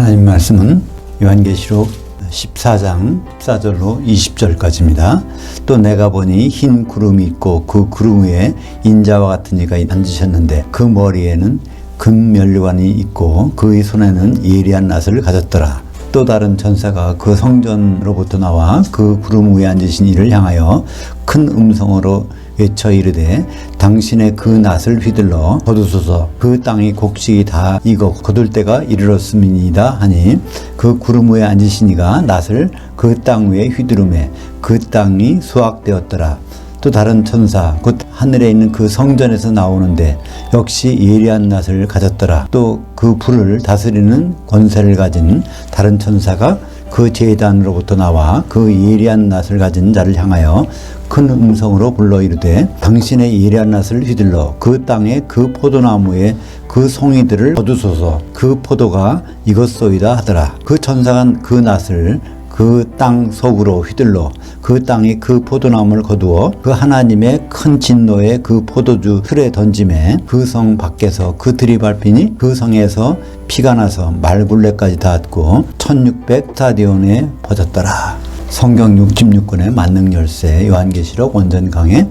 하나님 말씀은 요한계시록 14장 14절로 20절까지입니다. 또 내가 보니 흰 구름이 있고 그 구름 위에 인자와 같은 이가 앉으셨는데 그 머리에는 금면류관이 있고 그의 손에는 예리한 낫을 가졌더라. 또 다른 천사가 그 성전으로부터 나와 그 구름 위에 앉으신 이를 향하여 큰 음성으로 외쳐 이르되 당신의 그 낫을 휘둘러 거두소서. 그 땅이 곡식이 다 익어 거둘 때가 이르렀음이니이다 하니 그 구름 위에 앉으신 이가 낫을 그 땅 위에 휘두르매 그 땅이 수확되었더라. 또 다른 천사 곧 하늘에 있는 그 성전에서 나오는데 역시 예리한 낫을 가졌더라. 또 그 불을 다스리는 권세를 가진 다른 천사가 그 제단으로부터 나와 그 예리한 낫을 가진 자를 향하여 큰 음성으로 불러 이르되 당신의 예리한 낫을 휘둘러 그 땅에 그 포도나무에 그 송이들을 거두소서. 그 포도가 익었소이다 하더라. 그 천사가 그 낫을 그 땅 속으로 휘둘러 그 땅이 그 포도나무를 거두어 그 하나님의 큰 진노의 그 포도주 틀에 던짐에 그 성 밖에서 그 들이 밟히니 그 성에서 피가 나서 말굴레까지 닿았고 1600스타디온에 퍼졌더라. 성경 66권의 만능 열쇠 요한계시록 원전 강해.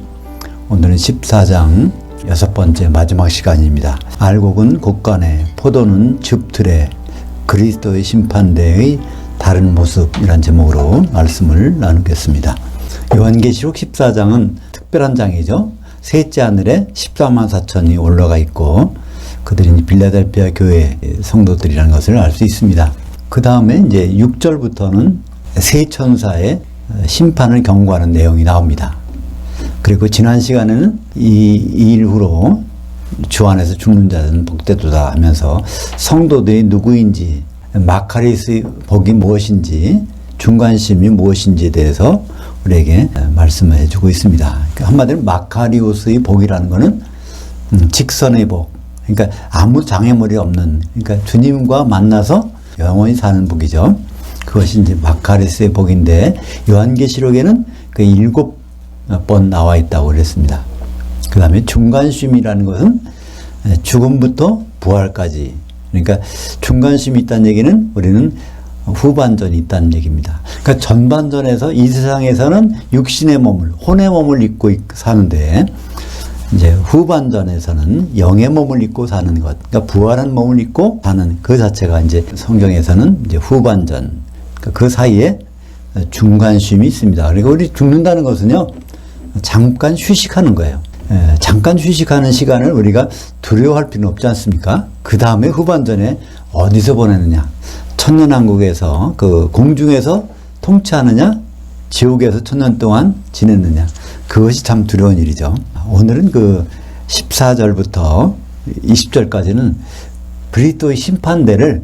오늘은 14장 6번째 마지막 시간입니다. 알곡은 곡간에 포도는 즙틀에 그리스도의 심판대의 다른 모습이란 제목으로 말씀을 나누겠습니다. 요한계시록 14장은 특별한 장이죠. 셋째 하늘에 14만 4천이 올라가 있고 그들이 빌라델피아 교회 성도들이라는 것을 알 수 있습니다. 그 다음에 이제 6절부터는 세 천사의 심판을 경고하는 내용이 나옵니다. 그리고 지난 시간에는 이 일 후로 주 안에서 죽는 자는 복되도다 하면서 성도들이 누구인지 마카리스의 복이 무엇인지 중간심이 무엇인지에 대해서 우리에게 말씀을 해주고 있습니다. 그러니까 한마디로 마카리오스의 복이라는 것은 직선의 복, 그러니까 아무 장애물이 없는, 그러니까 주님과 만나서 영원히 사는 복이죠. 그것이 이제 마카리스의 복인데 요한계시록에는 그 7번 나와 있다고 그랬습니다. 그 다음에 중간심이라는 것은 죽음부터 부활까지, 그러니까 중간심이 있다는 얘기는 우리는 후반전이 있다는 얘기입니다. 그러니까 전반전에서 이 세상에서는 육신의 몸을, 혼의 몸을 입고 사는데 이제 후반전에서는 영의 몸을 입고 사는 것, 그러니까 부활한 몸을 입고 사는 그 자체가 이제 성경에서는 이제 후반전, 그러니까 그 사이에 중간심이 있습니다. 그리고 우리 죽는다는 것은요, 잠깐 휴식하는 거예요. 잠깐 휴식하는 시간을 우리가 두려워할 필요는 없지 않습니까? 그 다음에 후반전에 어디서 보내느냐? 천년왕국에서 그 공중에서 통치하느냐? 지옥에서 천년 동안 지냈느냐? 그것이 참 두려운 일이죠. 오늘은 그 14절부터 20절까지는 그리스도의 심판대를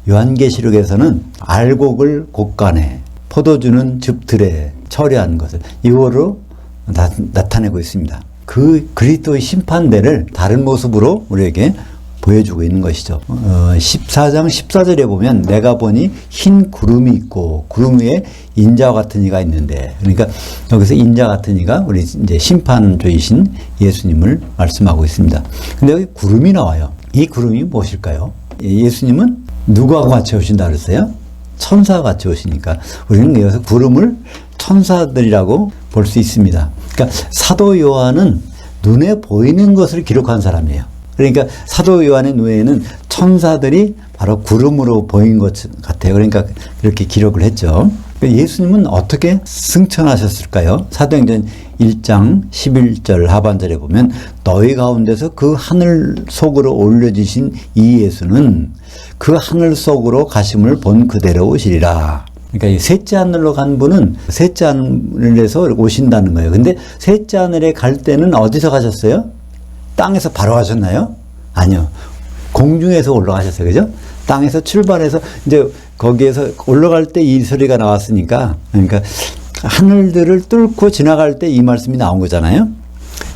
요한계시록에서는 알곡을 곡간에 포도주는 즙틀에 처리한 것을 이거로 나타내고 있습니다. 그 그리스도의 심판대를 다른 모습으로 우리에게 보여주고 있는 것이죠. 14장 14절에 보면 내가 보니 흰 구름이 있고 구름 위에 인자와 같은 이가 있는데, 그러니까 여기서 인자 같은 이가 우리 이제 심판주이신 예수님을 말씀하고 있습니다. 근데 여기 구름이 나와요. 이 구름이 무엇일까요? 예수님은 누구하고 같이 오신다 그랬어요? 천사와 같이 오시니까 우리는 여기서 구름을 천사들이라고 볼 수 있습니다. 그러니까 사도 요한은 눈에 보이는 것을 기록한 사람이에요. 그러니까 사도 요한의 눈에는 천사들이 바로 구름으로 보인 것 같아요. 그러니까 그렇게 기록을 했죠. 예수님은 어떻게 승천하셨을까요? 사도행전 1장 11절 하반절에 보면 너희 가운데서 그 하늘 속으로 올려지신 이 예수는 그 하늘 속으로 가심을 본 그대로 오시리라. 그러니까 이 셋째 하늘로 간 분은 셋째 하늘에서 오신다는 거예요. 근데 셋째 하늘에 갈 때는 어디서 가셨어요? 땅에서 바로 가셨나요? 아니요. 공중에서 올라가셨어요. 그죠? 땅에서 출발해서 이제 거기에서 올라갈 때 이 소리가 나왔으니까, 그러니까 하늘들을 뚫고 지나갈 때 이 말씀이 나온 거잖아요.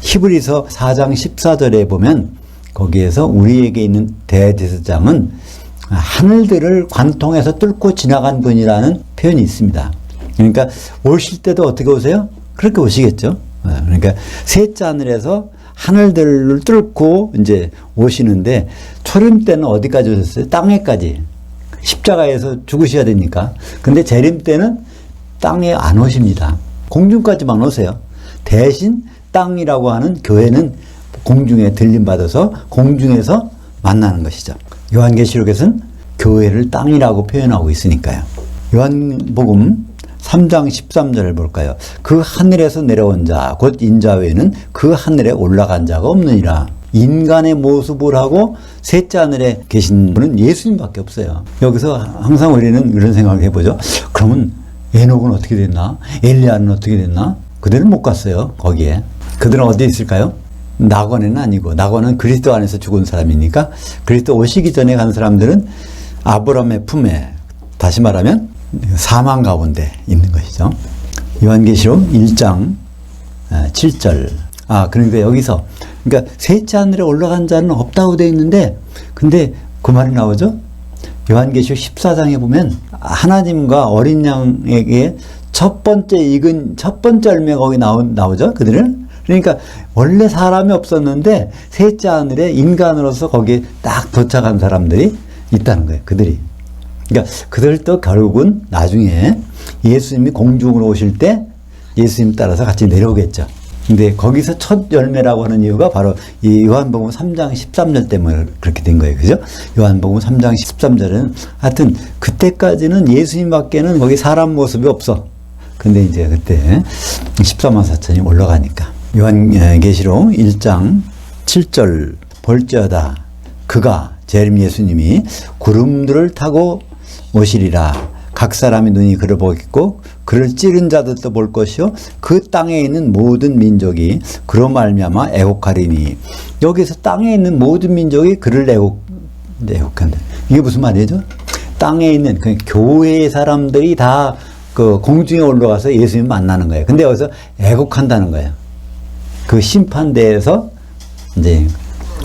히브리서 4장 14절에 보면 거기에서 우리에게 있는 대제사장은 하늘들을 관통해서 뚫고 지나간 분이라는 표현이 있습니다. 그러니까 오실 때도 어떻게 오세요? 그렇게 오시겠죠. 그러니까 셋째 하늘에서 하늘들을 뚫고 이제 오시는데 초림 때는 어디까지 오셨어요? 땅에까지. 십자가에서 죽으셔야 되니까. 근데 재림 때는 땅에 안 오십니다. 공중까지만 오세요. 대신 땅이라고 하는 교회는 공중에 들림받아서 공중에서 만나는 것이죠. 요한계시록에서는 교회를 땅이라고 표현하고 있으니까요. 요한복음 3장 13절을 볼까요? 그 하늘에서 내려온 자, 곧 인자 외에는 그 하늘에 올라간 자가 없느니라. 인간의 모습을 하고 셋째 하늘에 계신 분은 예수님밖에 없어요. 여기서 항상 우리는 이런 생각을 해보죠. 그러면 에녹은 어떻게 됐나? 엘리야는 어떻게 됐나? 그들은 못 갔어요. 거기에. 그들은 어디에 있을까요? 낙원에는 아니고, 낙원은 그리스도 안에서 죽은 사람이니까 그리스도 오시기 전에 간 사람들은 아브라함의 품에, 다시 말하면 사망 가운데 있는 것이죠. 요한계시록 1장 7절. 그러니까 여기서, 그러니까 셋째 하늘에 올라간 자는 없다고 되어 있는데, 근데 그 말이 나오죠? 요한계시록 14장에 보면 하나님과 어린 양에게 첫 번째 익은 첫 번째 열매가 거기 나오죠? 그들은? 그러니까 원래 사람이 없었는데 셋째 하늘에 인간으로서 거기에 딱 도착한 사람들이 있다는 거예요. 그들이. 그러니까 그들도 결국은 나중에 예수님이 공중으로 오실 때 예수님 따라서 같이 내려오겠죠. 근데 거기서 첫 열매라고 하는 이유가 바로 이 요한복음 3장 13절 때문에 그렇게 된 거예요. 그죠? 요한복음 3장 13절은 하여튼 그때까지는 예수님밖에는 거기 사람 모습이 없어. 근데 이제 그때 14만 4천이 올라가니까. 요한계시록 1장 7절 볼지어다 그가 재림 예수님이 구름들을 타고 오시리라. 각 사람의 눈이 그를 보겠고 그를 찌른 자들도 볼 것이요 그 땅에 있는 모든 민족이 그로 말미암아 애곡하리니. 여기서 땅에 있는 모든 민족이 그를 애곡한다. 이게 무슨 말이죠? 땅에 있는 그 교회의 사람들이 다 그 공중에 올라가서 예수님 만나는 거예요. 근데 여기서 애곡한다는 거예요. 그 심판대에서 이제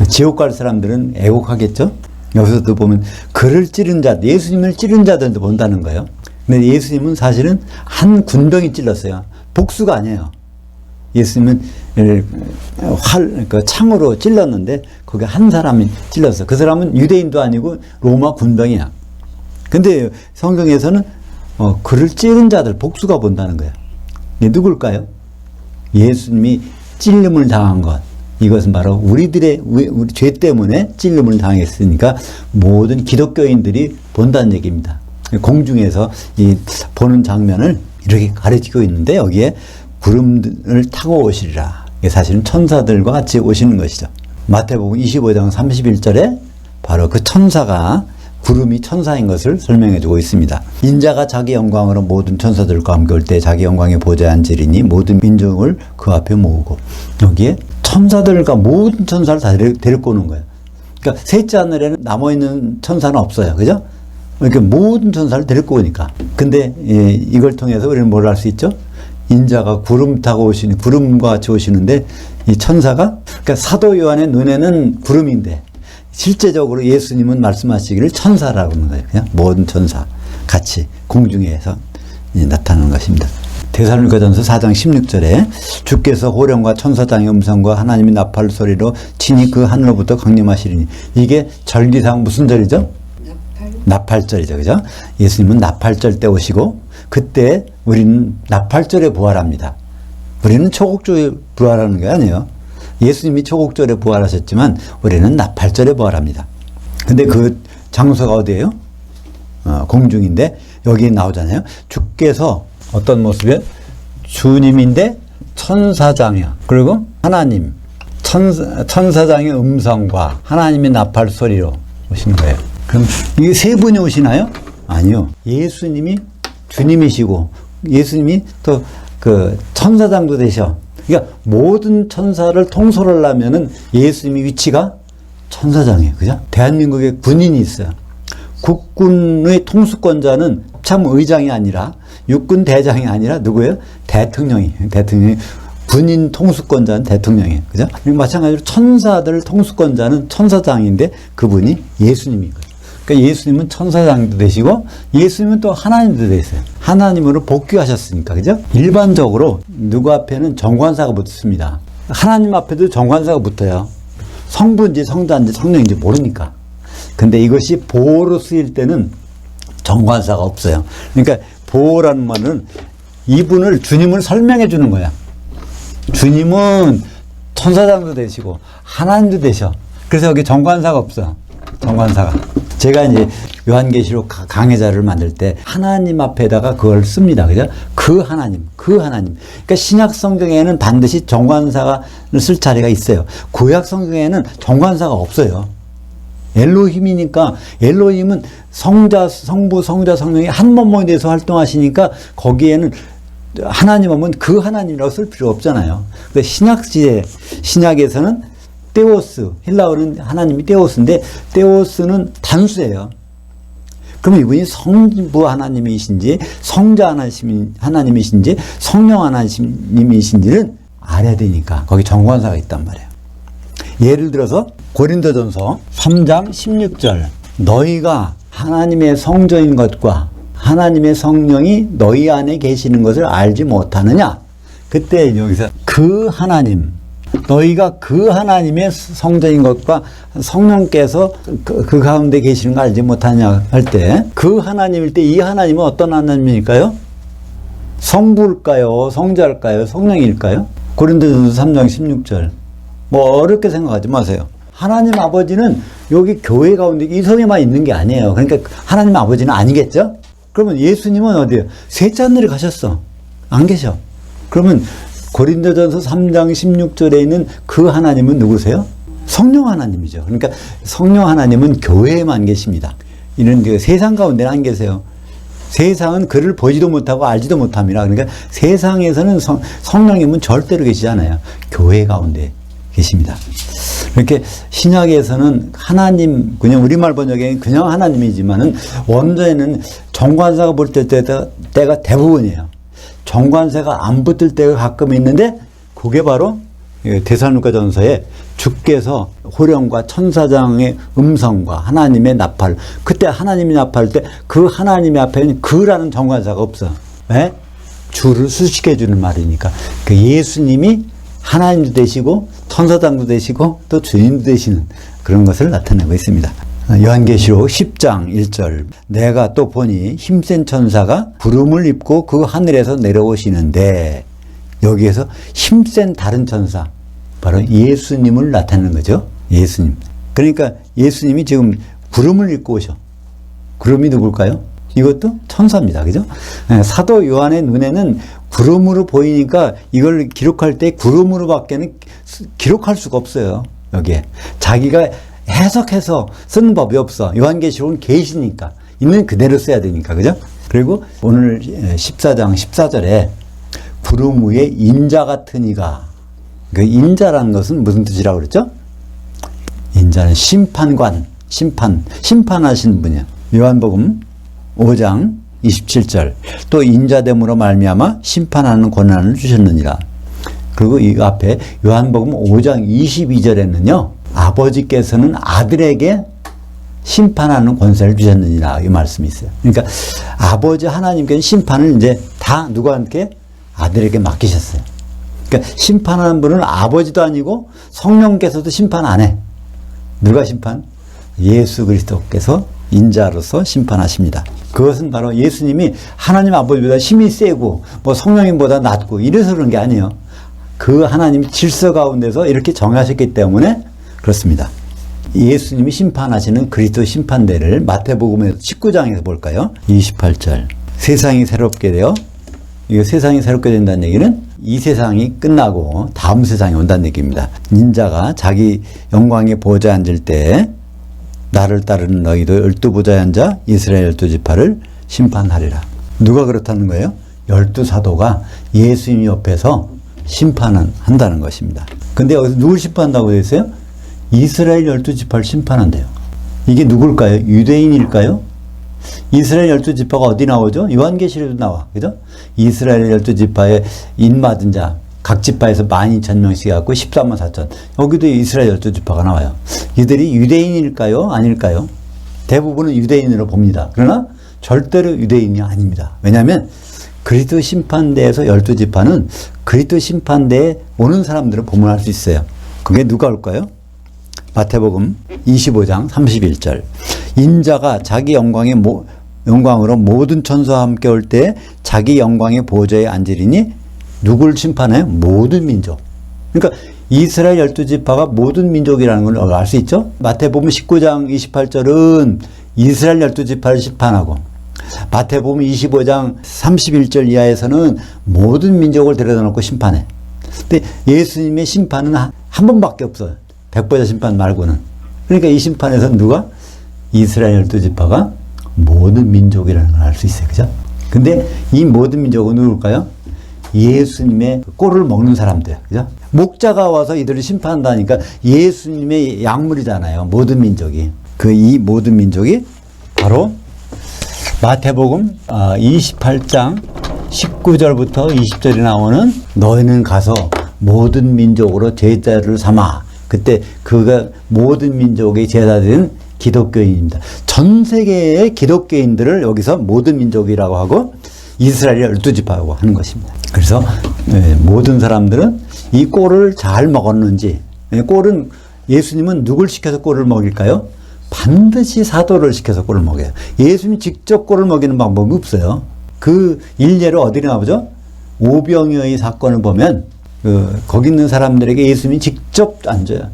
지옥 갈 사람들은 애곡하겠죠? 여기서도 보면 그를 찌른 자, 예수님을 찌른 자들도 본다는 거예요. 근데 예수님은 사실은 한 군병이 찔렀어요. 복수가 아니에요. 예수님은 창으로 찔렀는데 거기 한 사람이 찔렀어. 그 사람은 유대인도 아니고 로마 군병이야. 근데 성경에서는 그를 찌른 자들 복수가 본다는 거예요. 이게 누굴까요? 예수님이 찔림을 당한 것. 이것은 바로 우리 죄 때문에 찔림을 당했으니까 모든 기독교인들이 본다는 얘기입니다. 공중에서 이 보는 장면을 이렇게 가르치고 있는데 여기에 구름을 타고 오시리라. 이게 사실은 천사들과 같이 오시는 것이죠. 마태복음 25장 31절에 바로 그 천사가 구름이 천사인 것을 설명해 주고 있습니다. 인자가 자기 영광으로 모든 천사들과 함께 올 때 자기 영광의 보좌에 앉으리니 모든 민족을 그 앞에 모으고. 여기에 천사들과 모든 천사를 다 데리고 오는 거예요. 그러니까 셋째 하늘에는 남아있는 천사는 없어요. 그죠? 그러니까 모든 천사를 데리고 오니까. 근데 이걸 통해서 우리는 뭘 알 수 있죠? 인자가 구름 타고 오시는, 구름과 같이 오시는데 이 천사가, 그러니까 사도 요한의 눈에는 구름인데 실제적으로 예수님은 말씀하시기를 천사라고 하는 거예요. 그냥 모든 천사 같이 공중에서 나타나는 것입니다. 데살로니가전서 4장 16절에 주께서 호령과 천사장의 음성과 하나님의 나팔 소리로 친히 그 하늘로부터 강림하시리니. 이게 절기상 무슨 절이죠? 나팔절이죠. 그죠? 예수님은 나팔절 때 오시고 그때 우리는 나팔절에 부활합니다. 우리는 초곡절에 부활하는 게 아니에요. 예수님이 초곡절에 부활하셨지만 우리는 나팔절에 부활합니다. 근데 그 장소가 어디예요? 공중인데 여기 나오잖아요. 주께서 어떤 모습이에요? 주님인데 천사장이야. 그리고 하나님, 천사장의 음성과 하나님의 나팔 소리로 오신 거예요. 그럼 이게 세 분이 오시나요? 아니요. 예수님이 주님이시고 예수님이 또 그 천사장도 되셔. 그러니까 모든 천사를 통솔하려면은 예수님의 위치가 천사장이에요. 그죠? 대한민국에 군인이 있어요. 국군의 통수권자는 참 의장이 아니라 육군 대장이 아니라 누구예요? 대통령이 군인 통수권자는 대통령이에요. 그죠? 마찬가지로 천사들 통수권자는 천사장인데 그분이 예수님인 거예요. 그러니까 예수님은 천사장도 되시고 예수님은 또 하나님도 되세요. 하나님으로 복귀하셨으니까. 그죠? 일반적으로 누구 앞에는 정관사가 붙습니다. 하나님 앞에도 정관사가 붙어요. 성부인지 성자인지 성령인지 모르니까. 근데 이것이 보호로 쓰일 때는 정관사가 없어요. 그러니까 보호라는 말은 이분을 주님을 설명해 주는 거야. 주님은 천사장도 되시고 하나님도 되셔. 그래서 여기 정관사가 없어. 정관사가. 제가 이제 요한계시록 강해자를 만들 때 하나님 앞에다가 그걸 씁니다. 그죠? 그 하나님. 그러니까 신약 성경에는 반드시 정관사가 쓸 자리가 있어요. 구약 성경에는 정관사가 없어요. 엘로힘이니까 엘로힘은 성자, 성부, 성자, 성령이 한 몸에 대해서 활동하시니까 거기에는 하나님 하면 그 하나님이라고 쓸 필요 없잖아요. 근데 신약에서는 테오스, 헬라어는 하나님이 테오스인데 테오스는 단수예요. 그러면 이분이 성부 하나님이신지 성자 하나님이신지 성령 하나님이신지는 알아야 되니까 거기 정관사가 있단 말이에요. 예를 들어서 고린도전서 3장 16절 너희가 하나님의 성전인 것과 하나님의 성령이 너희 안에 계시는 것을 알지 못하느냐. 그때 여기서 그 하나님, 너희가 그 하나님의 성전인 것과 성령께서 그 가운데 계시는 걸 알지 못하냐 할 때 그 하나님일 때 이 하나님은 어떤 하나님일까요? 성부일까요? 성자일까요? 성령일까요? 고린도전서 3장 16절. 뭐 어렵게 생각하지 마세요. 하나님 아버지는 여기 교회 가운데 이 성에만 있는 게 아니에요. 그러니까 하나님 아버지는 아니겠죠? 그러면 예수님은 어디에요? 셋째 하늘에 가셨어. 안 계셔. 그러면 고린도전서 3장 16절에 있는 그 하나님은 누구세요? 성령 하나님이죠. 그러니까 성령 하나님은 교회에만 계십니다. 이런 세상 가운데는 안 계세요. 세상은 그를 보지도 못하고 알지도 못합니다. 그러니까 세상에서는 성령님은 절대로 계시지 않아요. 교회 가운데 계십니다. 이렇게 신약에서는 하나님, 그냥 우리말 번역에는 그냥 하나님이지만은 원전에는 정관사가 붙을 때가 대부분이에요. 정관사가 안 붙을 때가 가끔 있는데 그게 바로 데살로니가전서에 주께서 호령과 천사장의 음성과 하나님의 나팔, 그때 하나님이 나팔할 때 그 하나님의 앞에는 그라는 정관사가 없어. 왜? 주를 수식해 주는 말이니까. 그 예수님이 하나님도 되시고 천사장도 되시고 또 주님도 되시는 그런 것을 나타내고 있습니다. 요한계시록 10장 1절 내가 또 보니 힘센 천사가 구름을 입고 그 하늘에서 내려오시는데 여기에서 힘센 다른 천사 바로 예수님을 나타내는 거죠. 예수님. 그러니까 예수님이 지금 구름을 입고 오셔. 구름이 누굴까요? 이것도 천사입니다. 그죠? 사도 요한의 눈에는 구름으로 보이니까 이걸 기록할 때 구름으로 밖에는 기록할 수가 없어요. 여기에. 자기가 해석해서 쓰는 법이 없어. 요한계시록은 계시니까. 있는 그대로 써야 되니까. 그죠? 그리고 오늘 14장 14절에 구름 위에 인자 같은 이가, 그 인자라는 것은 무슨 뜻이라고 그랬죠? 인자는 심판관, 심판하시는 분이야. 요한복음 5장 27절 또 인자됨으로 말미암아 심판하는 권한을 주셨느니라. 그리고 이 앞에 요한복음 5장 22절에는요 아버지께서는 아들에게 심판하는 권세를 주셨느니라 이 말씀이 있어요. 그러니까 아버지 하나님께는 심판을 이제 다 누구한테? 아들에게 맡기셨어요. 그러니까 심판하는 분은 아버지도 아니고 성령께서도 심판 안 해. 누가 심판? 예수 그리스도께서 인자로서 심판하십니다. 그것은 바로 예수님이 하나님 아버지보다 힘이 세고 뭐 성령님보다 낫고 이래서 그런 게 아니에요. 그 하나님 질서 가운데서 이렇게 정하셨기 때문에 그렇습니다. 예수님이 심판하시는 그리스도 심판대를 마태복음에서 19장에서 볼까요? 28절 세상이 새롭게 되어 이거 세상이 새롭게 된다는 얘기는 이 세상이 끝나고 다음 세상이 온다는 얘기입니다. 인자가 자기 영광의 보좌에 앉을 때 나를 따르는 너희도 12부자에 앉아 이스라엘 12지파를 심판하리라. 누가 그렇다는 거예요? 12사도가 예수님 옆에서 심판을 한다는 것입니다. 근데 여기서 누굴 심판한다고 되어 있어요? 이스라엘 12지파를 심판한대요. 이게 누굴까요? 유대인일까요? 이스라엘 12지파가 어디 나오죠? 요한계시록에도 나와. 그죠? 이스라엘 12지파에 인맞은 자, 각 지파에서 12,000명씩 갖고 13만 4천. 여기도 이스라엘 12지파가 나와요. 이들이 유대인일까요? 아닐까요? 대부분은 유대인으로 봅니다. 그러나 절대로 유대인이 아닙니다. 왜냐하면 그리스도 심판대에서 12지파는 그리스도 심판대에 오는 사람들을 보문할 수 있어요. 그게 누가 올까요? 마태복음 25장 31절 인자가 자기 영광의 영광으로 모든 천사와 함께 올 때 자기 영광의 보좌에 앉으리니 누굴 심판해요? 모든 민족. 그러니까 이스라엘 12지파가 모든 민족이라는 걸 알 수 있죠? 마태복음 19장 28절은 이스라엘 12지파를 심판하고, 마태복음 25장 31절 이하에서는 모든 민족을 데려다 놓고 심판해. 근데 예수님의 심판은 한 번밖에 없어요. 백보자 심판 말고는. 그러니까 이 심판에서 누가? 이스라엘 12지파가 모든 민족이라는 걸 알 수 있어요. 그죠? 근데 이 모든 민족은 누굴까요? 예수님의 꼴을 먹는 사람들. 그죠? 목자가 와서 이들을 심판한다니까 예수님의 약물이잖아요. 모든 민족이. 이 모든 민족이 바로 마태복음 28장 19절부터 20절에 나오는 너희는 가서 모든 민족으로 제자를 삼아. 그때 그가 모든 민족의 제자들은 기독교인입니다. 전 세계의 기독교인들을 여기서 모든 민족이라고 하고 이스라엘 12지파라고 하는 것입니다. 그래서 모든 사람들은 이 꼴을 잘 먹었는지, 꼴은 예수님은 누굴 시켜서 꼴을 먹일까요? 반드시 사도를 시켜서 꼴을 먹여요. 예수님이 직접 꼴을 먹이는 방법이 없어요. 그 일례로 어디에 나오죠? 오병이어의 사건을 보면 거기 있는 사람들에게 예수님이 직접 앉아요.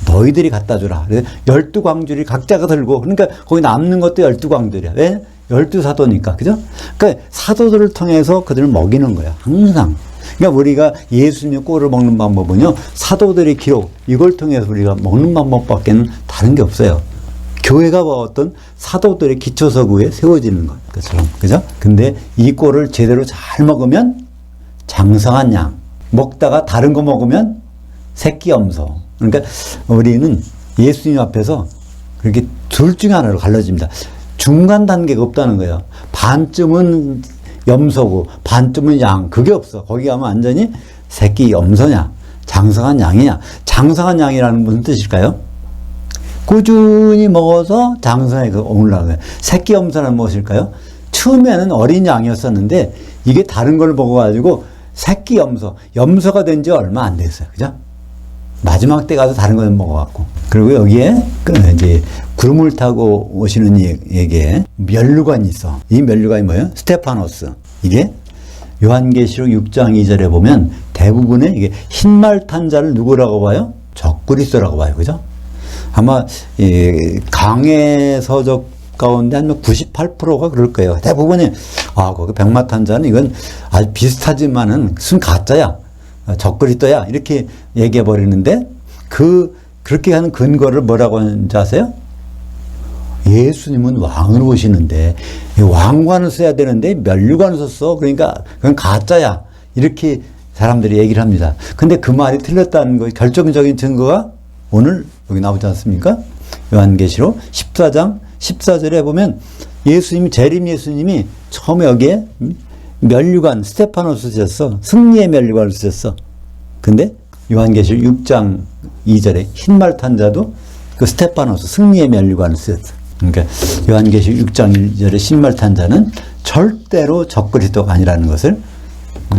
너희들이 갖다 주라. 그래서 12광주리 각자가 들고, 그러니까 거기 남는 것도 12광주리야. 왜? 12사도니까. 그죠? 그러니까 사도들을 통해서 그들을 먹이는 거야. 항상. 그러니까 우리가 예수님의 꼴을 먹는 방법은요, 사도들의 기록, 이걸 통해서 우리가 먹는 방법밖에는 다른 게 없어요. 교회가 어떤 사도들의 기초석 위에 세워지는 것처럼. 그죠? 근데 이 꼴을 제대로 잘 먹으면 장성한 양. 먹다가 다른 거 먹으면 새끼 염소. 그러니까 우리는 예수님 앞에서 그렇게 둘 중에 하나로 갈라집니다. 중간 단계가 없다는 거예요. 반쯤은 염소고 반쯤은 양. 그게 없어. 거기 가면 완전히 새끼 염소냐, 장성한 양이냐. 장성한 양이라는 무슨 뜻일까요? 꾸준히 먹어서 장성하게 올라가요. 새끼 염소는 무엇일까요? 처음에는 어린 양이었었는데 이게 다른 걸 먹어가지고 새끼 염소, 염소가 된 지 얼마 안 됐어요. 그죠? 마지막 때 가서 다른 걸 먹어갖고. 그리고 여기에 이제 구름을 타고 오시는 이에게 면류관이 있어. 이 면류관이 뭐예요? 스테파노스. 이게 요한계시록 6장 2절에 보면 대부분의 이게 흰말 탄 자를 누구라고 봐요? 적그리스도라고 봐요. 그죠? 아마 강해 서적 가운데 한 98%가 그럴 거예요. 대부분이 거기 백마 탄 자는 이건 아주 비슷하지만은 순 가짜야. 적그리스도야. 이렇게 얘기해 버리는데 그렇게 하는 근거를 뭐라고 하는지 아세요? 예수님은 왕으로 오시는데 왕관을 써야 되는데 면류관을 썼어. 그러니까 그건 가짜야. 이렇게 사람들이 얘기를 합니다. 근데 그 말이 틀렸다는 거 결정적인 증거가 오늘 여기 나오지 않습니까? 요한계시록 14장 14절에 보면 재림 예수님이 처음에 여기에 면류관 스테파노스 쓰셨어. 승리의 면류관을 쓰셨어. 근데 요한계시록 6장 2절에 흰말 탄 자도 그 스테파노스 승리의 면류관을 쓰셨어. 그러니까 요한계시록 6장 1절에 흰말 탄 자는 절대로 적그리스도가 아니라는 것을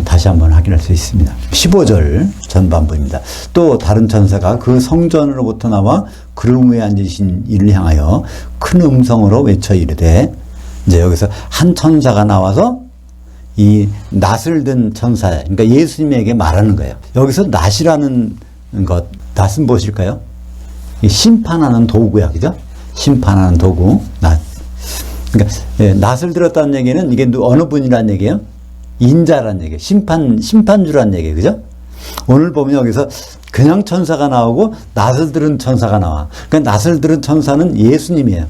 다시 한번 확인할 수 있습니다. 15절 전반부입니다. 또 다른 천사가 그 성전으로부터 나와 구름 위에 앉으신 이를 향하여 큰 음성으로 외쳐 이르되, 이제 여기서 한 천사가 나와서 이 낫을 든 천사, 그러니까 예수님에게 말하는 거예요. 여기서 낫이라는 것, 낫은 무엇일까요? 심판하는 도구야, 그죠? 심판하는 도구, 낫. 그러니까 낫을 들었다는 얘기는 이게 어느 분이라는 얘기예요? 인자란 얘기예요. 심판주란 얘기예요, 그죠? 오늘 보면 여기서 그냥 천사가 나오고 낫을 들은 천사가 나와. 그러니까 낫을 들은 천사는 예수님이에요.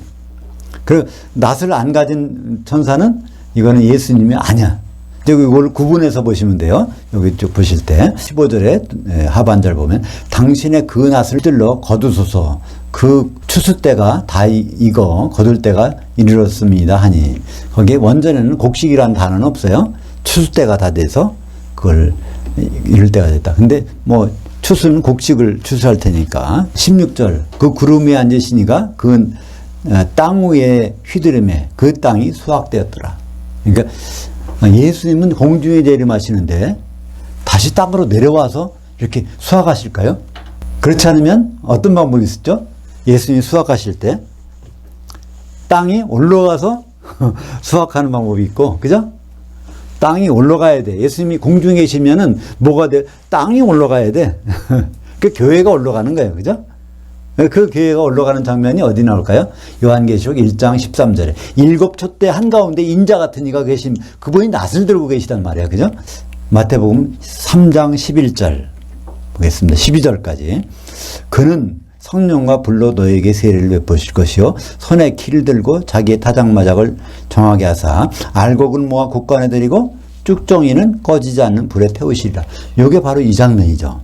그리고 낫을 안 가진 천사는 이거는 예수님이 아니야. 이걸 구분해서 보시면 돼요. 여기 쭉 보실 때 15절에 하반절 보면 당신의 그 낫을 들러 거두소서. 그 추수 때가 다 익어 거둘 때가 이르렀습니다 하니, 거기에 원전에는 곡식이라는 단어는 없어요. 추수 때가 다 돼서 그걸 이룰 때가 됐다. 근데 뭐 추수는 곡식을 추수할 테니까. 16절 그 구름 위에 앉으시니가 그 땅 위에 휘두름에 그 땅이 수확되었더라. 그러니까 예수님은 공중에 재림하시는데 다시 땅으로 내려와서 이렇게 수확하실까요? 그렇지 않으면 어떤 방법이 있었죠? 예수님이 수확하실 때 땅이 올라가서 수확하는 방법이 있고, 그죠? 땅이 올라가야 돼. 예수님이 공중에 계시면은 뭐가 돼? 땅이 올라가야 돼. 그 교회가 올라가는 거예요. 그죠? 그 교회가 올라가는 장면이 어디 나올까요? 요한계시록 1장 13절에 7 촛대 한가운데 인자 같은 이가 계심, 그분이 낫을 들고 계시단 말이에요. 그죠? 마태복음 3장 11절 보겠습니다. 12절까지. 그는 성령과 불로 너에게 세례를 베푸실 것이요 손에 키를 들고 자기의 타작마작을 정하게 하사 알곡은 모아 곳간에 들이고 쭉정이는 꺼지지 않는 불에 태우시리라. 이게 바로 이 장면이죠.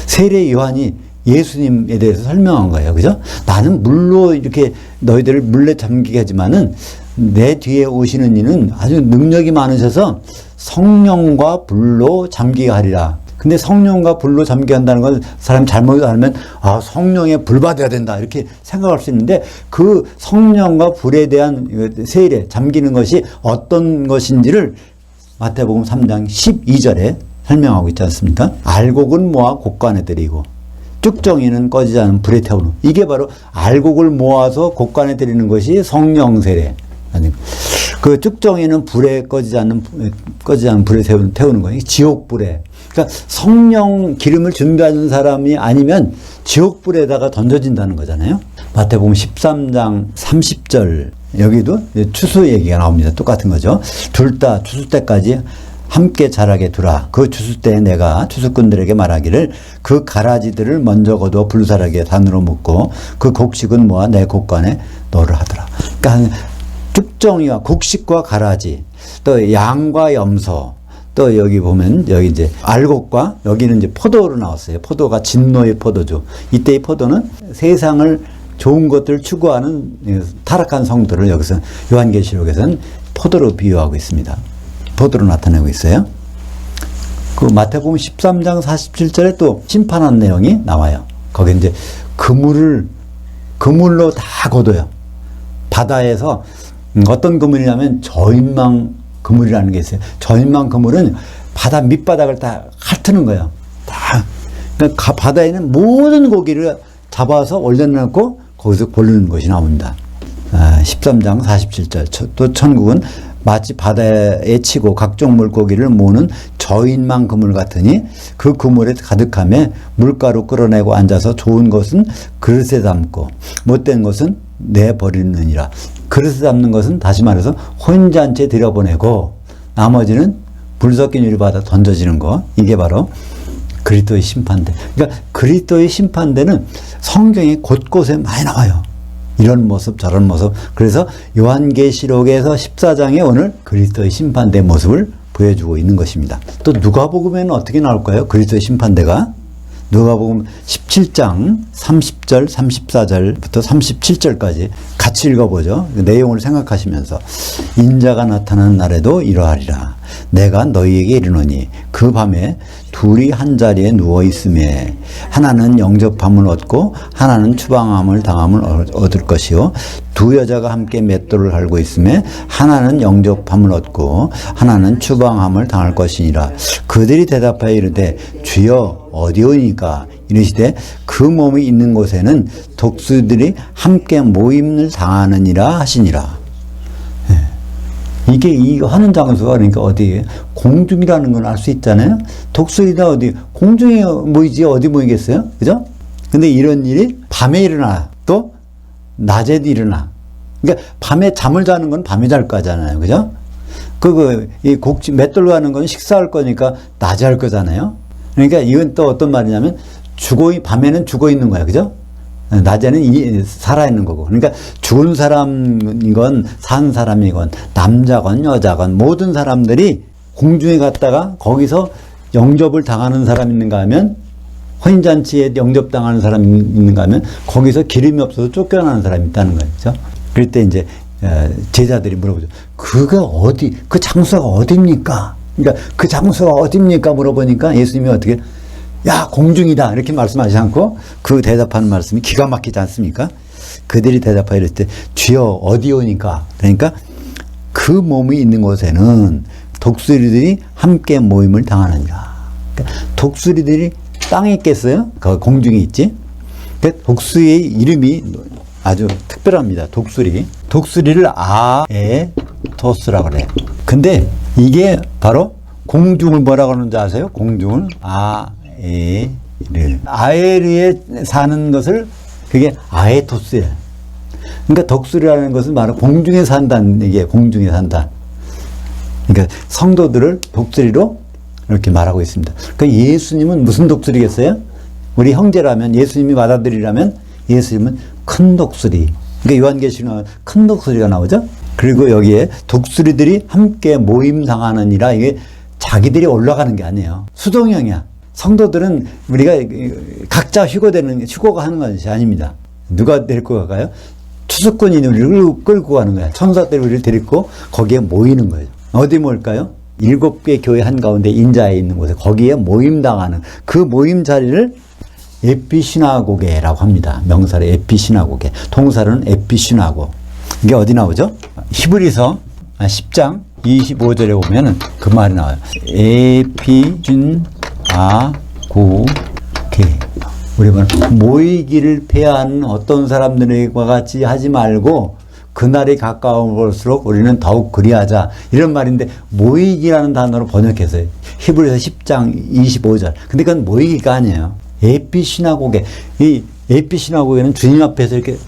세례 요한이 예수님에 대해서 설명한 거예요. 그죠? 나는 물로 이렇게 너희들을 물에 잠기게 하지만은 내 뒤에 오시는 이는 아주 능력이 많으셔서 성령과 불로 잠기게 하리라. 근데 성령과 불로 잠기게 한다는 건 사람이 잘못 알면 아, 성령에 불 받아야 된다 이렇게 생각할 수 있는데, 그 성령과 불에 대한 세례, 잠기는 것이 어떤 것인지를 마태복음 3장 12절에 설명하고 있지 않습니까? 알곡은 모아 곳간에 들이고 쭉정이는 꺼지지 않은 불에 태우는, 이게 바로 알곡을 모아서 곳간에 들이는 것이 성령 세례. 그 쭉정이는 불에 꺼지지 않는 불에 태우는 거예요. 지옥불에. 그러니까 성령 기름을 준비하는 사람이 아니면 지옥불에다가 던져진다는 거잖아요. 마태복음 13장 30절, 여기도 추수 얘기가 나옵니다. 똑같은 거죠. 둘 다 추수 때까지 함께 자라게 두라. 그 추수 때에 내가 추수꾼들에게 말하기를 그 가라지들을 먼저 거두어 불사르게 단으로 묶고 그 곡식은 모아 내 곡간에 넣으라 하더라. 그러니까 쭉정이와 곡식과 가라지, 또 양과 염소, 또 여기 보면 여기 이제 알곡과 여기는 이제 포도로 나왔어요. 포도가 진노의 포도주. 이때의 포도는 세상을 좋은 것들을 추구하는 타락한 성도를 여기서 요한계시록에서는 포도로 비유하고 있습니다. 포도로 나타내고 있어요. 그 마태복음 13장 47절에 또 심판한 내용이 나와요. 거기 이제 그물로 다 거둬요. 바다에서 어떤 그물이냐면 저인망 그물이라는 게 있어요. 저인망 그물은 바다 밑바닥을 다 핥는 거예요. 다. 그러니까 바다에는 모든 고기를 잡아서 올려놓고 거기서 고르는 것이 나옵니다. 13장 47절. 또 천국은 마치 바다에 치고 각종 물고기를 모으는 저인망 그물 같으니 그 그물에 가득하며 물가로 끌어내고 앉아서 좋은 것은 그릇에 담고 못된 것은 내버리느니라. 그릇에 담는 것은 다시 말해서 혼잔치에 들여보내고 나머지는 불 섞인 유리바다 던져지는 거, 이게 바로 그리스도의 심판대. 그러니까 그리스도의 심판대는 성경에 곳곳에 많이 나와요. 이런 모습 저런 모습. 그래서 요한계시록에서 14장에 오늘 그리스도의 심판대 모습을 보여주고 있는 것입니다. 또 누가복음에는 어떻게 나올까요? 그리스도의 심판대가 누가복음 17장 30절 34절부터 37절까지 같이 읽어보죠. 그 내용을 생각하시면서 인자가 나타나는 날에도 이러하리라. 내가 너희에게 이르노니 그 밤에 둘이 한 자리에 누워 있음에 하나는 영접함을 얻고 하나는 추방함을 당함을 얻을 것이요 두 여자가 함께 맷돌을 갈고 있음에 하나는 영접함을 얻고 하나는 추방함을 당할 것이니라. 그들이 대답하여 이르되 주여 어디오니까? 이르시되 그 몸이 있는 곳에는 독수리들이 함께 모임을 당하느니라 하시니라. 이게 이 하는 장소가 그러니까 어디에 공중이라는 걸 알 수 있잖아요. 독수리다 어디 공중에 모이지 어디 모이겠어요, 그죠? 근데 이런 일이 밤에 일어나 또 낮에도 일어나. 그러니까 밤에 잠을 자는 건 밤에 잘 거잖아요, 그죠? 이 곡식 맷돌로 하는 건 식사할 거니까 낮에 할 거잖아요. 그러니까 이건 또 어떤 말이냐면 밤에는 죽어 있는 거야, 그죠? 낮에는 살아있는 거고. 그러니까 죽은 사람이건 산 사람이건 남자건 여자건 모든 사람들이 공중에 갔다가 거기서 영접을 당하는 사람 있는가 하면 혼인잔치에 영접당하는 사람이 있는가 하면 거기서 기름이 없어서 쫓겨나는 사람이 있다는 거예요. 그렇죠? 그럴 때 이제 제자들이 물어보죠. 그 장소가 어디입니까? 그러니까 그 장소가 어디입니까? 물어보니까 예수님이 어떻게 야 공중이다 이렇게 말씀하지 않고 그 대답하는 말씀이 기가 막히지 않습니까? 그들이 대답하여 이랬을 때 주여 어디오니까? 그러니까 그 몸이 있는 곳에는 독수리들이 함께 모임을 당하느니라. 그러니까 독수리들이 땅에 있겠어요? 그 공중에 있지? 독수리의 이름이 아주 특별합니다. 독수리. 독수리를 아에토스라고 그래요. 근데 이게 바로 공중을 뭐라고 하는지 아세요? 공중을 아에르. 아에르에 사는 것을 그게 아에토스예요. 그러니까 독수리라는 것은 바로 공중에 산다는 얘기예요. 공중에 산다. 그러니까 성도들을 독수리로 이렇게 말하고 있습니다. 그러니까 예수님은 무슨 독수리겠어요? 우리 형제라면, 예수님이 받아들이라면 예수님은 큰 독수리. 그러니까 요한계시록에 큰 독수리가 나오죠. 그리고 여기에 독수리들이 함께 모임 당하느니라, 이게 자기들이 올라가는 게 아니에요. 수동형이야. 성도들은 우리가 각자 휴거가 하는 것이 아닙니다. 누가 데리고 가가요? 추수꾼이 우리를 끌고 가는 거야. 천사들이 우리를 데리고 거기에 모이는 거예요. 어디 모일까요? 7개 교회 한가운데 인자에 있는 곳에, 거기에 모임당하는 그 모임 자리를 에피시나고게라고 합니다. 명사로 에피시나고게, 동사로는 에피시나고. 이게 어디 나오죠? 히브리서 10장 25절에 보면은 그 말이 나와요. 에피신아고게. 우리 말은 모이기를 패하는 어떤 사람들과 같이 하지 말고 그날이 가까울수록 우리는 더욱 그리하자, 이런 말인데, 모이기라는 단어로 번역했어요. 히브리서 10장 25절. 근데 그건 모이기가 아니에요. 에피시나고게. 이 에피시나고게는 주님 앞에서 이렇게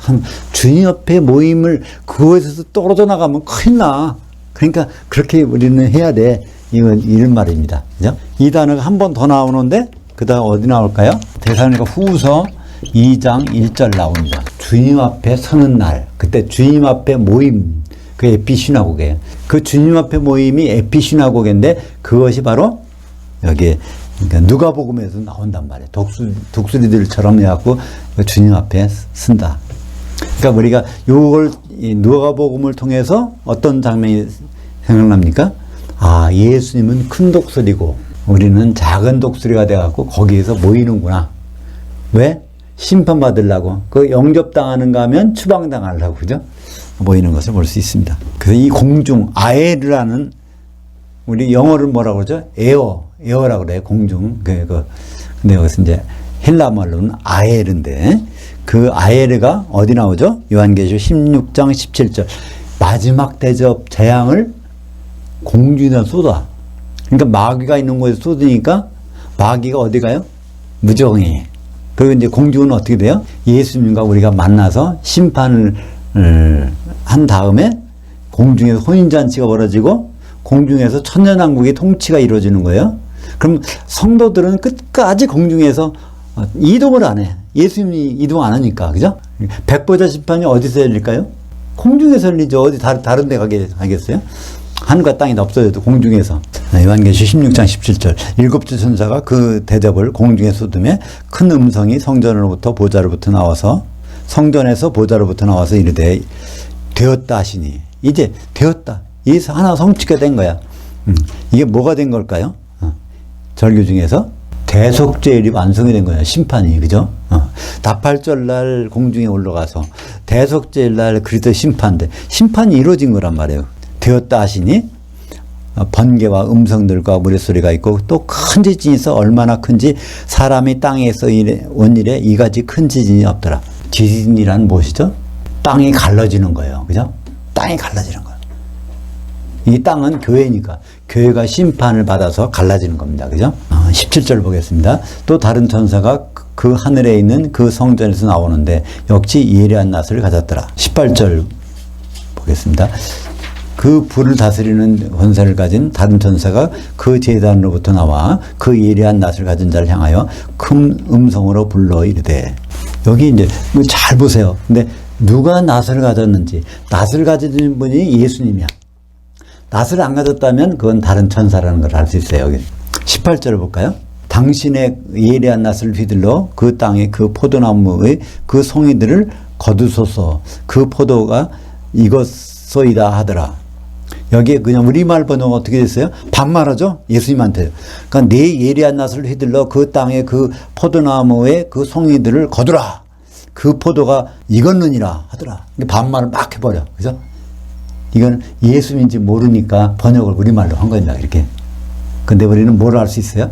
주님 앞에 모임을, 그것에서 떨어져 나가면 큰일 나. 그러니까 그렇게 우리는 해야 돼. 이런 말입니다. 그죠? 이 단어가 한 번 더 나오는데, 그 다음 어디 나올까요? 데살로니가 후서 2장 1절 나옵니다. 주님 앞에 서는 날, 그때 주님 앞에 모임, 그 에피시나고게예요. 그 주님 앞에 모임이 에피시나고게인데, 그것이 바로 여기 그러니까 누가복음에서 나온단 말이에요. 독수리들처럼 해갖고 주님 앞에 쓴다. 그러니까 우리가 이걸 누가복음을 통해서 어떤 장면이 생각납니까? 아, 예수님은 큰 독수리고 우리는 작은 독수리가 돼갖고 거기에서 모이는구나. 왜? 심판받으려고. 그 영접당하는가 하면 추방당하려고, 그죠? 모이는 것을 볼 수 있습니다. 그래서 이 공중, 아에르라는, 우리 영어를 뭐라고 그러죠? 에어라고 그래요. 공중. 근데 여기서 이제 헬라 말로는 아에르인데, 그 아에르가 어디 나오죠? 요한계시록 16장 17절. 마지막 대접 재앙을 공중에다 쏟아. 그러니까 마귀가 있는 곳에 쏟으니까 마귀가 어디 가요? 무정해. 그리고 이제 공중은 어떻게 돼요? 예수님과 우리가 만나서 심판을 한 다음에 공중에서 혼인잔치가 벌어지고 공중에서 천년왕국의 통치가 이루어지는 거예요. 그럼 성도들은 끝까지 공중에서 이동을 안 해. 예수님이 이동 안 하니까, 그죠? 백보자 심판이 어디서 열릴까요? 공중에서 열리죠. 어디 다른 데 가겠어요? 하늘과 땅이 없어져도 공중에서. 요한계시록 16장 17절. 7째 천사가 그 대접을 공중에 쏟으며 큰 음성이 성전으로부터 보좌로부터 나와서, 성전에서 보좌로부터 나와서 이르되 되었다 하시니. 이제 되었다. 이게 하나 성취가 된 거야. 이게 뭐가 된 걸까요? 절규 중에서 대속죄일이 완성이 된 거예요. 심판이, 그죠? 다팔절 날 공중에 올라가서 대속죄일 날 그리스도 심판이 이루어진 거란 말이에요. 되었다 하시니 번개와 음성들과 물의 소리가 있고 또 큰 지진이 있어 얼마나 큰지 사람이 땅에서 온 일에 이같이 큰 지진이 없더라. 지진이란 무엇이죠? 땅이 갈라지는 거예요. 그죠? 땅이 갈라지는 거예요. 이 땅은 교회니까 교회가 심판을 받아서 갈라지는 겁니다. 그죠? 17절 보겠습니다. 또 다른 천사가 그 하늘에 있는 그 성전에서 나오는데 역시 예리한 낫을 가졌더라. 18절 보겠습니다. 그 불을 다스리는 권세를 가진 다른 천사가 그 제단으로부터 나와 그 예리한 낫을 가진 자를 향하여 큰 음성으로 불러 이르되. 여기 이제 잘 보세요. 근데 누가 낫을 가졌는지, 낫을 가진 분이 예수님이야. 낫을 안 가졌다면 그건 다른 천사라는 걸 알 수 있어요. 여기 18절을 볼까요? 당신의 예리한 낫을 휘둘러 그 땅의 그 포도나무의 그 송이들을 거두소서. 그 포도가 이것소이다 하더라. 여기에 그냥 우리말 번호가 어떻게 됐어요? 반말하죠? 예수님한테. 그러니까 내 예리한 낫을 휘둘러 그 땅의 그 포도나무의 그 송이들을 거두라. 그 포도가 익었느니라 하더라. 반말을 막 해버려. 그죠? 이건 예수님인지 모르니까 번역을 우리말로 한 겁니다. 이렇게. 근데 우리는 뭘 알 수 있어요?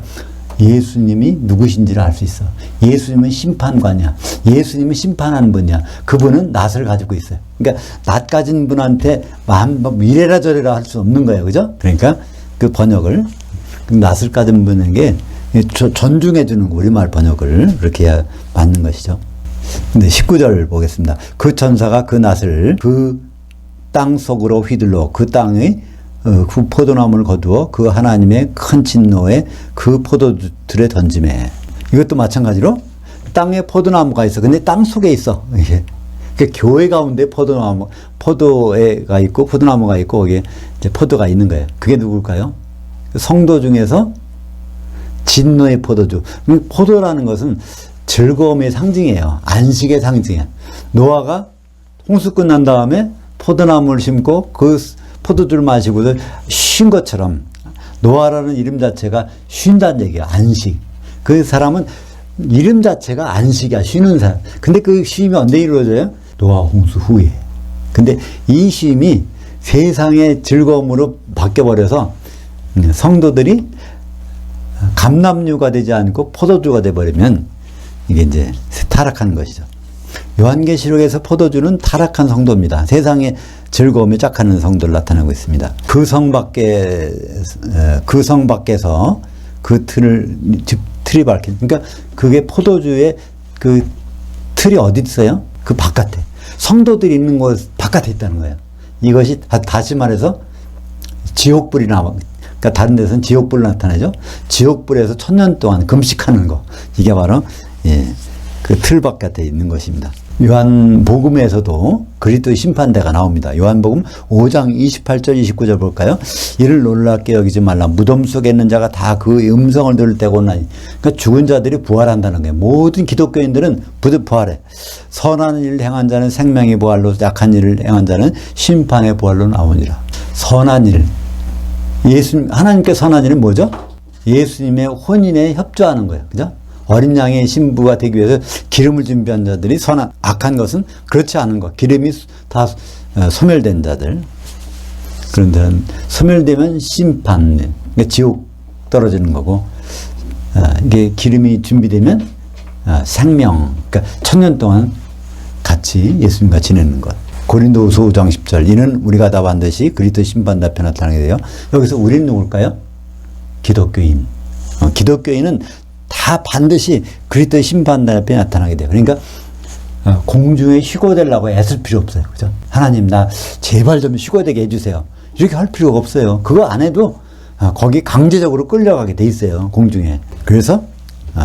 예수님이 누구신지를 알 수 있어. 예수님은 심판관이야. 예수님은 심판하는 분이야. 그분은 낫을 가지고 있어요. 그러니까 낫 가진 분한테 이래라 저래라 할 수 없는 거예요. 그죠? 그러니까 그 번역을 낫을 가진 분에게 존중해 주는 우리말 번역을 그렇게 해야 맞는 것이죠. 근데 19절 보겠습니다. 그 천사가 그 낫을 그 땅 속으로 휘둘러 그 땅의 그 포도나무를 거두어 그 하나님의 큰 진노에 그 포도들에 던지매. 이것도 마찬가지로 땅에 포도나무가 있어. 근데 땅 속에 있어. 이게 교회 가운데 포도가 있고 포도나무가 있고 거기에 이제 포도가 있는 거예요. 그게 누굴까요? 성도 중에서 진노의 포도주. 포도라는 것은 즐거움의 상징이에요. 안식의 상징이에요. 노아가 홍수 끝난 다음에 포도나무를 심고 그 포도주를 마시고 쉰 것처럼 노아라는 이름 자체가 쉰다는 얘기야. 안식. 그 사람은 이름 자체가 안식이야. 쉬는 사람. 근데 그 쉼이 언제 이루어져요? 노아 홍수 후에. 근데 이 쉼이 세상의 즐거움으로 바뀌어버려서 성도들이 감람류가 되지 않고 포도주가 돼버리면 이게 이제 타락하는 것이죠. 요한계시록에서 포도주는 타락한 성도입니다. 세상의 즐거움에 짝하는 성도를 나타내고 있습니다. 그 성 밖에서 그 틀이 밝힌. 그러니까 그게 포도주의 그 틀이 어디 있어요? 그 바깥에. 성도들이 있는 곳 바깥에 있다는 거예요. 이것이 다시 말해서 지옥불이 그러니까 다른 데서는 지옥불을 나타내죠. 지옥불에서 1000년 동안 금식하는 거. 이게 바로 그 틀 바깥에 있는 것입니다. 요한복음에서도 그리스도의 심판대가 나옵니다. 요한복음 5장 28절 29절 볼까요? 이를 놀랍게 여기지 말라. 무덤 속에 있는 자가 다 그 음성을 들을 때가 오나니. 그러니까 죽은 자들이 부활한다는 거예요. 모든 기독교인들은 부활해. 선한 일을 행한 자는 생명의 부활로, 약한 일을 행한 자는 심판의 부활로 나오니라. 선한 일. 하나님께 선한 일은 뭐죠? 예수님의 혼인에 협조하는 거예요. 그죠? 어린 양의 신부가 되기 위해서 기름을 준비한 자들이 악한 것은 그렇지 않은 것. 기름이 다 소멸된 자들. 그런데 소멸되면 심판, 그러니까 지옥 떨어지는 거고, 이게 기름이 준비되면 생명, 그러니까 1000년 동안 같이 예수님과 지내는 것. 고린도후서 5장 10절. 이는 우리가 다 반드시 그리스도 심판 앞에 나타나게 돼요. 여기서 우리는 누굴까요? 기독교인. 기독교인은 다 반드시 그리스도의 심판대 앞에 나타나게 돼요. 그러니까 공중에 휴거되려고 애쓸 필요 없어요. 그죠? 하나님 나 제발 좀 휴거되게 해주세요. 이렇게 할 필요가 없어요. 그거 안 해도 거기 강제적으로 끌려가게 돼 있어요. 공중에. 그래서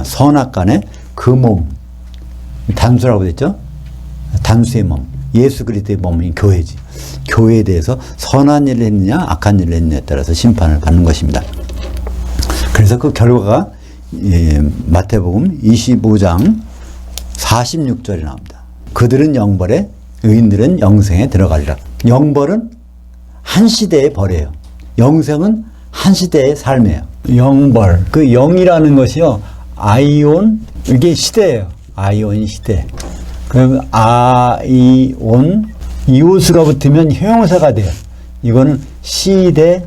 선악간에 그 몸, 단수라고 됐죠? 단수의 몸, 예수 그리스도의 몸이 교회지. 교회에 대해서 선한 일을 했느냐 악한 일을 했느냐에 따라서 심판을 받는 것입니다. 그래서 그 결과가 마태복음 25장 46절에 나옵니다. 그들은 영벌에 의인들은 영생에 들어가리라. 영벌은 한 시대의 벌이에요. 영생은 한 시대의 삶이에요. 영벌. 그 영이라는 것이요. 아이온, 이게 시대예요. 아이온 시대. 그럼 아이온, 이웃으로 붙으면 형용사가 돼요. 이거는 시대의.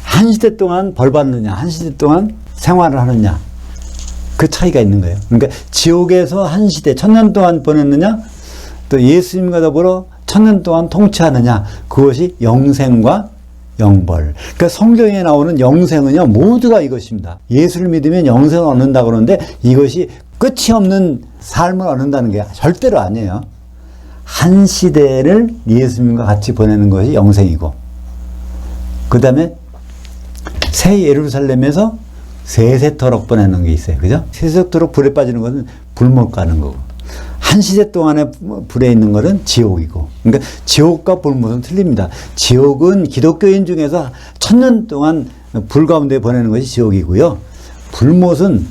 한 시대 동안 벌 받느냐, 한 시대 동안 생활을 하느냐, 그 차이가 있는 거예요. 그러니까 지옥에서 한 시대 1000년 동안 보냈느냐, 또 예수님과 더불어 1000년 동안 통치하느냐, 그것이 영생과 영벌. 그러니까 성경에 나오는 영생은요, 모두가 이것입니다. 예수를 믿으면 영생을 얻는다 그러는데 이것이 끝이 없는 삶을 얻는다는 게 절대로 아니에요. 한 시대를 예수님과 같이 보내는 것이 영생이고, 그 다음에 새 예루살렘에서 세세토록 보내는 게 있어요. 그죠? 세세토록 불에 빠지는 것은 불못 가는 거고, 한 시대 동안에 불에 있는 것은 지옥이고. 그러니까 지옥과 불못은 틀립니다. 지옥은 기독교인 중에서 1000년 동안 불 가운데 보내는 것이 지옥이고요. 불못은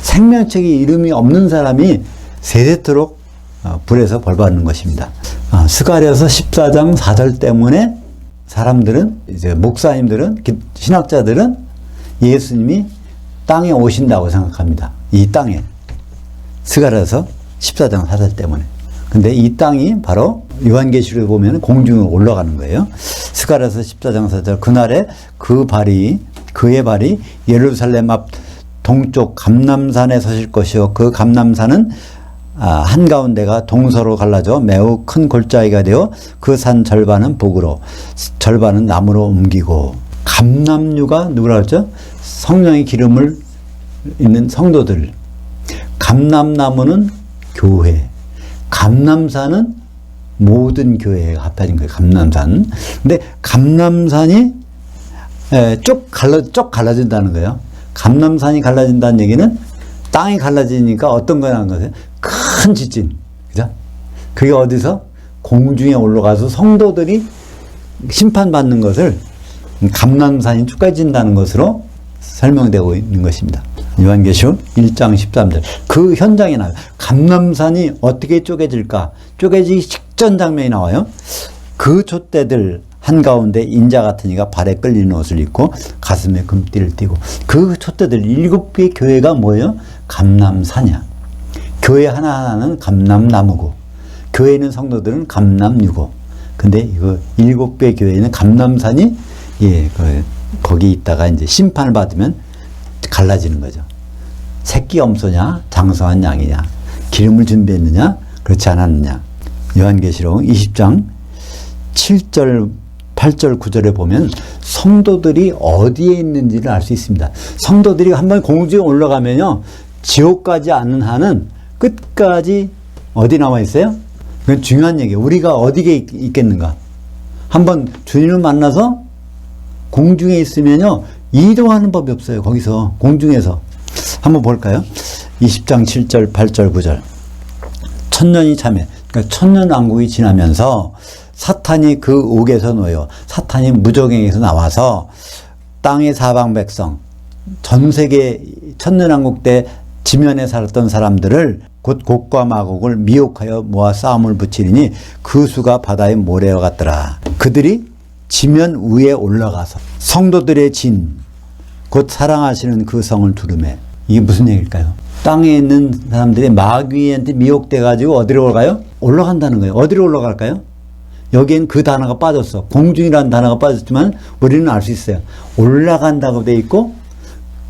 생명책이 이름이 없는 사람이 세세토록 불에서 벌 받는 것입니다. 스가랴서 14장 4절 때문에 사람들은, 이제 목사님들은, 신학자들은 예수님이 땅에 오신다고 생각합니다. 이 땅에. 스가랴서 14장 4절 때문에. 근데 이 땅이 바로 요한계시록에 보면 공중으로 올라가는 거예요. 스가랴서 14장 4절. 그날에 그 발이 그의 발이 예루살렘 앞 동쪽 감람산에 서실 것이요 그 감람산은 한가운데가 동서로 갈라져 매우 큰 골짜기가 되어 그 산 절반은 복으로 절반은 나무로 옮기고. 감람류가 누구라 그랬죠? 성령의 기름을 있는 성도들. 감람나무는 교회, 감람산은 모든 교회가 합해진 거예요. 감람산. 근데 감람산이 쭉 갈라진다는 거예요. 감람산이 갈라진다는 얘기는 땅이 갈라지니까 어떤 거냐는 거예요. 큰 지진. 그죠? 그게 어디서? 공중에 올라가서 성도들이 심판받는 것을 감람산이 쭉 갈라진다는 것으로 설명되고 있는 것입니다. 요한계시록 1장 13절. 그 현장에 나와요. 감람산이 어떻게 쪼개질까? 쪼개지기 직전 장면이 나와요. 그 촛대들 한가운데 인자 같은 이가 발에 끌리는 옷을 입고 가슴에 금띠를 띠고. 그 촛대들 7개의 교회가 뭐예요? 감람산이야. 교회 하나하나는 감람나무고 교회에 있는 성도들은 감람류고. 근데 이거 7개의 교회에는 감람산이 거기 있다가 이제 심판을 받으면 갈라지는 거죠. 새끼 염소냐, 장성한 양이냐, 기름을 준비했느냐, 그렇지 않았느냐. 요한계시록 20장 7절, 8절, 9절에 보면 성도들이 어디에 있는지를 알 수 있습니다. 성도들이 한번 공중에 올라가면요, 지옥 가지 않는 한은 끝까지 어디 남아 있어요? 그건 중요한 얘기예요. 우리가 어디에 있겠는가? 한번 주님을 만나서 공중에 있으면요, 이동하는 법이 없어요. 거기서, 공중에서. 한번 볼까요? 20장 7절, 8절, 9절. 천년이 참여. 그러니까 천년왕국이 지나면서 사탄이 그 옥에서 놓여, 사탄이 무적행에서 나와서 땅의 사방 백성, 전 세계 천년왕국 때 지면에 살았던 사람들을 곧 곡과 마곡을 미혹하여 모아 싸움을 붙이리니 그 수가 바다의 모래와 같더라. 그들이 지면 위에 올라가서 성도들의 진, 곧 사랑하시는 그 성을 두르매. 이게 무슨 얘기일까요? 땅에 있는 사람들이 마귀한테 미혹돼가지고 어디로 올라가요? 올라간다는 거예요. 어디로 올라갈까요? 여기엔 그 단어가 빠졌어. 공중이라는 단어가 빠졌지만 우리는 알 수 있어요. 올라간다고 돼 있고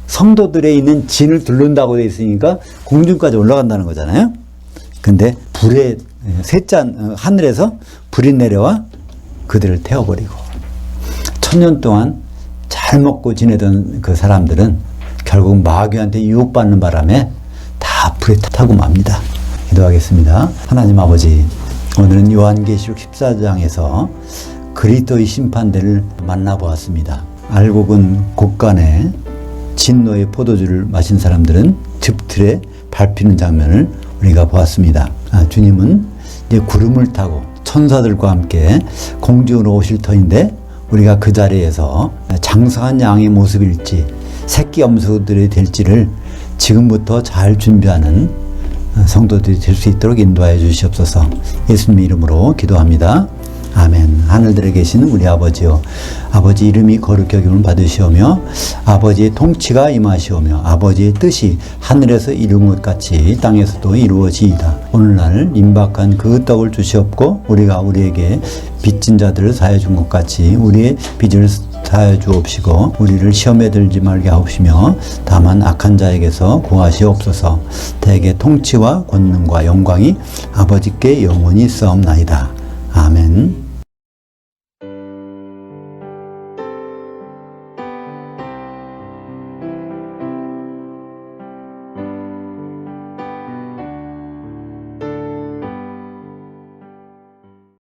성도들에 있는 진을 두른다고 돼 있으니까 공중까지 올라간다는 거잖아요. 근데 불에 셋잔 하늘에서 불이 내려와 그들을 태워버리고, 천년 동안 잘 먹고 지내던 그 사람들은 결국 마귀한테 유혹받는 바람에 다 불에 타고 맙니다. 기도하겠습니다. 하나님 아버지, 오늘은 요한계시록 14장에서 그리스도의 심판대를 만나보았습니다. 알곡은 곳간에 진노의 포도주를 마신 사람들은 즙틀에 밟히는 장면을 우리가 보았습니다. 주님은 이제 구름을 타고 천사들과 함께 공중으로 오실 터인데, 우리가 그 자리에서 장성한 양의 모습일지 새끼 염소들이 될지를 지금부터 잘 준비하는 성도들이 될 수 있도록 인도하여 주시옵소서. 예수님 이름으로 기도합니다. 아멘. 하늘들에 계신 우리 아버지요, 아버지 이름이 거룩히 여김을 받으시오며 아버지의 통치가 임하시오며 아버지의 뜻이 하늘에서 이룬 것 같이 땅에서도 이루어지이다. 오늘날 임박한 그 떡을 주시옵고 우리가 우리에게 빚진 자들을 사해 준 것 같이 우리의 빚을 사해 주옵시고 우리를 시험에 들지 말게 하옵시며 다만 악한 자에게서 구하시옵소서. 대개 통치와 권능과 영광이 아버지께 영원히 있사옵나이다. 아멘.